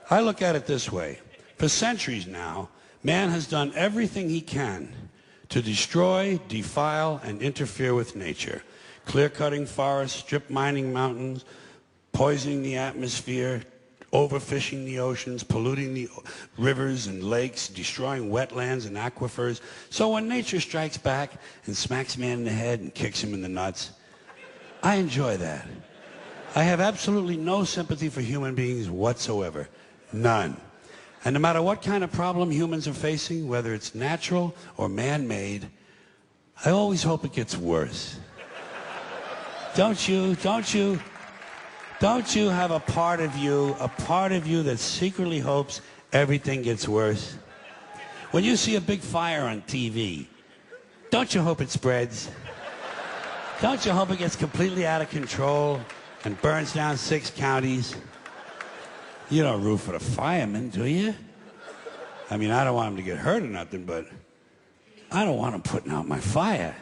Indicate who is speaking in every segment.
Speaker 1: I look at it this way. For centuries now, man has done everything he can to destroy, defile, and interfere with nature. Clear-cutting forests, strip mining mountains, poisoning the atmosphere, overfishing the oceans, polluting the rivers and lakes, destroying wetlands and aquifers. So when nature strikes back and smacks man in the head and kicks him in the nuts, I enjoy that. I have absolutely no sympathy for human beings whatsoever. None. And no matter what kind of problem humans are facing, whether it's natural or man-made, I always hope it gets worse. Don't you have a part of you that secretly hopes everything gets worse? When you see a big fire on TV, don't you hope it spreads? Don't you hope it gets completely out of control and burns down 6 counties? You don't root for the firemen, do you? I mean, I don't want them to get hurt or nothing, but I don't want them putting out my fire.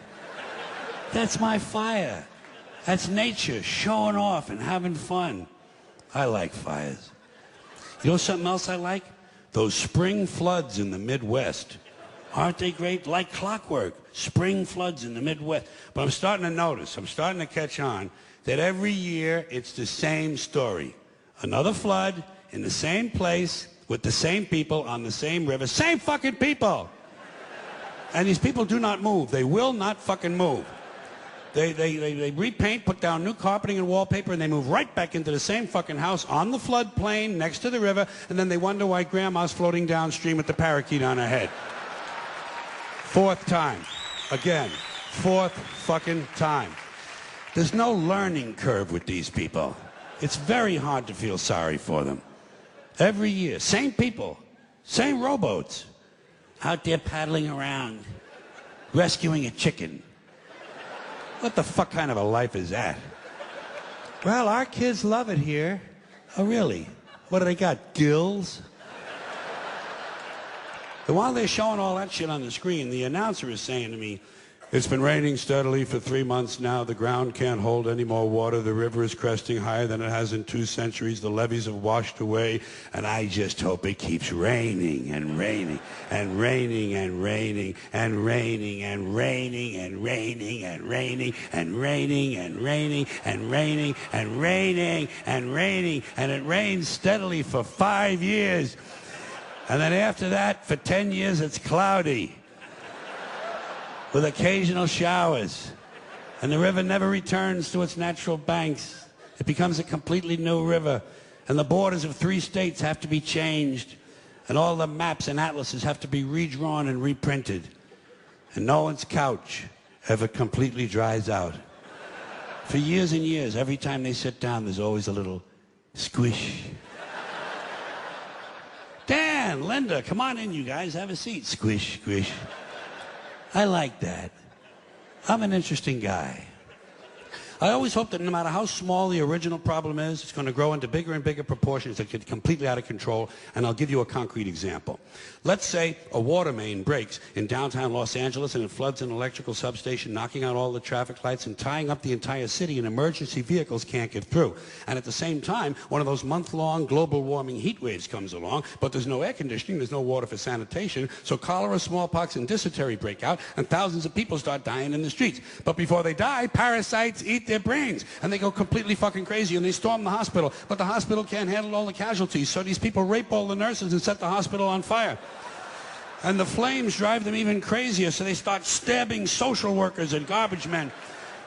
Speaker 1: That's my fire. That's nature showing off and having fun. I like fires. You know something else I like? Those spring floods in the Midwest. Aren't they great? Like clockwork. Spring floods in the Midwest. But I'm starting to notice, I'm starting to catch on, that every year it's the same story. Another flood in the same place with the same people on the same river. Same fucking people! And these people do not move. They will not fucking move. They repaint, put down new carpeting and wallpaper, and they move right back into the same fucking house on the floodplain next to the river, and then they wonder why grandma's floating downstream with the parakeet on her head. 4th time. Again. 4th fucking time. There's no learning curve with these people. It's very hard to feel sorry for them. Every year, same people, same rowboats, out there paddling around, rescuing a chicken. What the fuck kind of a life is that? Well, our kids love it here. Oh, really? What do they got, gills? And while they're showing all that shit on the screen, the announcer is saying to me, "It's been raining steadily for 3 months now. The ground can't hold any more water. The river is cresting higher than it has in 2 centuries. The levees have washed away, and I just hope it keeps raining and raining and raining and raining and raining and raining and raining and raining and raining and raining and raining and raining and raining, and it rains steadily for 5 years. And then after that, for 10 years, it's cloudy, with occasional showers, and the river never returns to its natural banks. It becomes a completely new river, and the borders of 3 states have to be changed, and all the maps and atlases have to be redrawn and reprinted, and no one's couch ever completely dries out. For years and years, every time they sit down, there's always a little squish. Dan, Linda, come on in, you guys, have a seat. Squish, squish. I like that. I'm an interesting guy. I always hope that no matter how small the original problem is, it's going to grow into bigger and bigger proportions that get completely out of control, and I'll give you a concrete example. Let's say a water main breaks in downtown Los Angeles and it floods an electrical substation, knocking out all the traffic lights and tying up the entire city, and emergency vehicles can't get through. And at the same time, one of those month-long global warming heat waves comes along, but there's no air conditioning, there's no water for sanitation, so cholera, smallpox, and dysentery break out, and thousands of people start dying in the streets. But before they die, parasites eat their brains, and they go completely fucking crazy, and they storm the hospital, but the hospital can't handle all the casualties, so these people rape all the nurses and set the hospital on fire. And the flames drive them even crazier, so they start stabbing social workers and garbage men.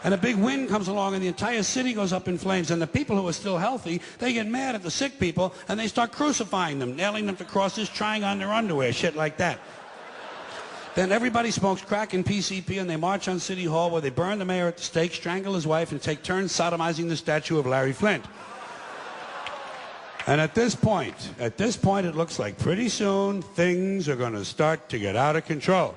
Speaker 1: And a big wind comes along and the entire city goes up in flames, and the people who are still healthy, they get mad at the sick people and they start crucifying them, nailing them to crosses, trying on their underwear, shit like that. Then everybody smokes crack and PCP, and they march on City Hall where they burn the mayor at the stake, strangle his wife, and take turns sodomizing the statue of Larry Flint. And at this point, it looks like pretty soon things are going to start to get out of control.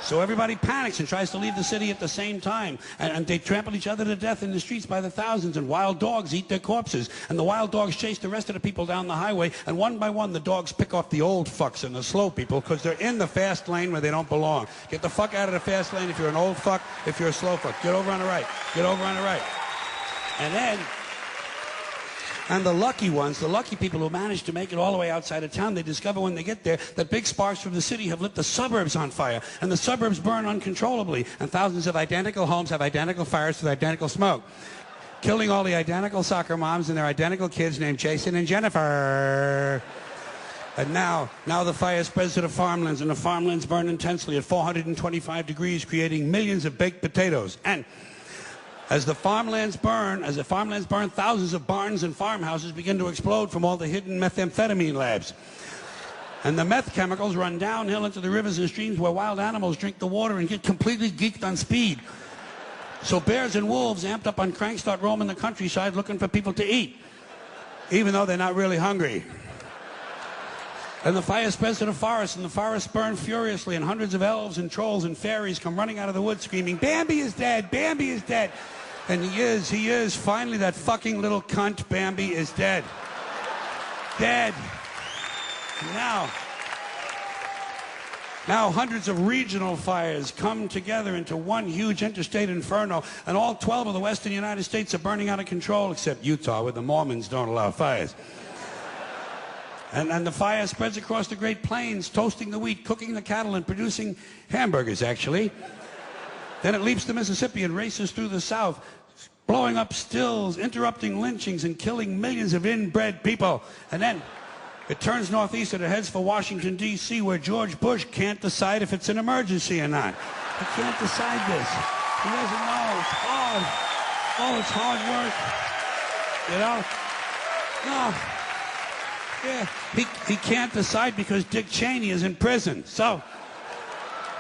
Speaker 1: So everybody panics and tries to leave the city at the same time. And they trample each other to death in the streets by the thousands, and wild dogs eat their corpses. And the wild dogs chase the rest of the people down the highway, and one by one the dogs pick off the old fucks and the slow people because they're in the fast lane where they don't belong. Get the fuck out of the fast lane if you're an old fuck, if you're a slow fuck. Get over on the right. Get over on the right. And then And the lucky ones, the lucky people who manage to make it all the way outside of town, they discover when they get there that big sparks from the city have lit the suburbs on fire, and the suburbs burn uncontrollably, and thousands of identical homes have identical fires with identical smoke, killing all the identical soccer moms and their identical kids named Jason and Jennifer. And now the fire spreads to the farmlands, and the farmlands burn intensely at 425 degrees, creating millions of baked potatoes. And as the farmlands burn, thousands of barns and farmhouses begin to explode from all the hidden methamphetamine labs. And the meth chemicals run downhill into the rivers and streams where wild animals drink the water and get completely geeked on speed. So bears and wolves, amped up on crank, start roaming the countryside looking for people to eat, even though they're not really hungry. And the fire spreads to the forest, and the forests burn furiously, and hundreds of elves and trolls and fairies come running out of the woods screaming, Bambi is dead, Bambi is dead. And he is, finally that fucking little cunt, Bambi is dead. Dead. And now hundreds of regional fires come together into one huge interstate inferno, and all 12 of the western United States are burning out of control, except Utah, where the Mormons don't allow fires. And the fire spreads across the Great Plains, toasting the wheat, cooking the cattle, and producing hamburgers, actually. Then it leaps the Mississippi and races through the South, blowing up stills, interrupting lynchings, and killing millions of inbred people. And then it turns northeast and it heads for Washington, D.C., where George Bush can't decide if it's an emergency or not. He can't decide this. He doesn't know. It's hard. Oh, it's hard work. You know? No. Yeah, he can't decide because Dick Cheney is in prison. So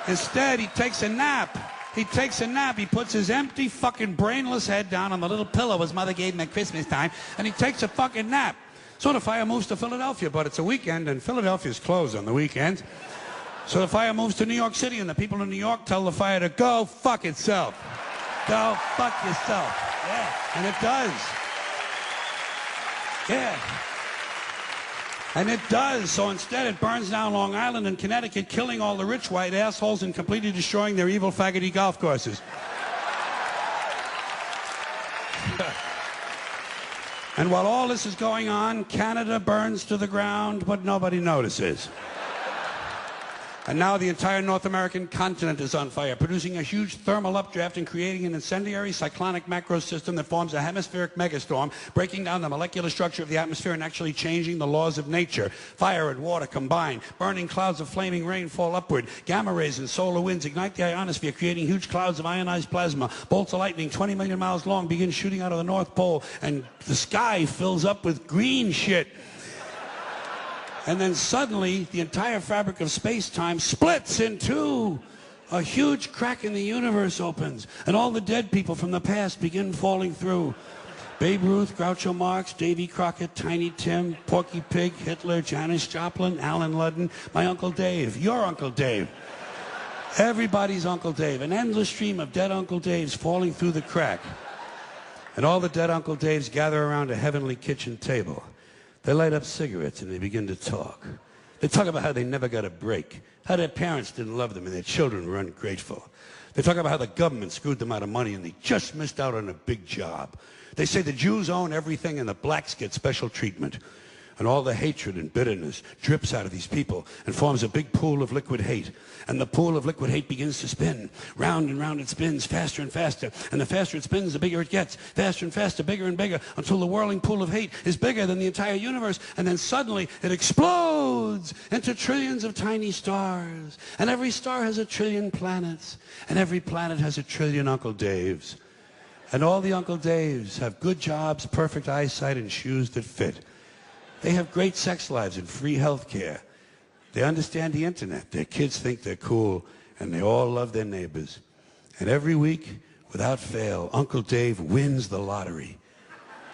Speaker 1: instead, he takes a nap. He puts his empty, fucking brainless head down on the little pillow his mother gave him at Christmas time, and he takes a fucking nap. So the fire moves to Philadelphia, but it's a weekend, and Philadelphia's closed on the weekends. So the fire moves to New York City, and the people in New York tell the fire to go fuck itself. Go fuck yourself. Yeah, and it does. Yeah. And it does. So instead, it burns down Long Island and Connecticut, killing all the rich white assholes and completely destroying their evil faggoty golf courses. And while all this is going on, Canada burns to the ground, but nobody notices. And now the entire North American continent is on fire, producing a huge thermal updraft and creating an incendiary cyclonic macro system that forms a hemispheric megastorm, breaking down the molecular structure of the atmosphere and actually changing the laws of nature. Fire and water combine. Burning clouds of flaming rain fall upward. Gamma rays and solar winds ignite the ionosphere, creating huge clouds of ionized plasma. Bolts of lightning 20 million miles long begin shooting out of the North Pole, and the sky fills up with green shit. And then suddenly, the entire fabric of space-time splits in two. A huge crack in the universe opens, and all the dead people from the past begin falling through. Babe Ruth, Groucho Marx, Davy Crockett, Tiny Tim, Porky Pig, Hitler, Janis Joplin, Alan Ludden, my Uncle Dave, your Uncle Dave. Everybody's Uncle Dave. An endless stream of dead Uncle Daves falling through the crack. And all the dead Uncle Daves gather around a heavenly kitchen table. They light up cigarettes and they begin to talk. They talk about how they never got a break, how their parents didn't love them and their children were ungrateful. They talk about how the government screwed them out of money and they just missed out on a big job. They say the Jews own everything and the blacks get special treatment. And all the hatred and bitterness drips out of these people and forms a big pool of liquid hate. And the pool of liquid hate begins to spin. Round and round it spins, faster and faster. And the faster it spins, the bigger it gets. Faster and faster, bigger and bigger, until the whirling pool of hate is bigger than the entire universe. And then suddenly it explodes into trillions of tiny stars. And every star has a trillion planets. And every planet has a trillion Uncle Daves. And all the Uncle Daves have good jobs, perfect eyesight, and shoes that fit. They have great sex lives and free health care. They understand the internet. Their kids think they're cool, and they all love their neighbors. And every week, without fail, Uncle Dave wins the lottery.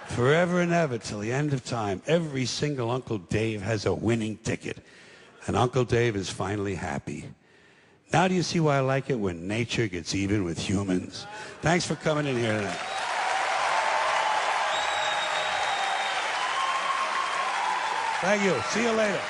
Speaker 1: Forever and ever, till the end of time, every single Uncle Dave has a winning ticket. And Uncle Dave is finally happy. Now do you see why I like it when nature gets even with humans? Thanks for coming in here tonight. Thank you. See you later.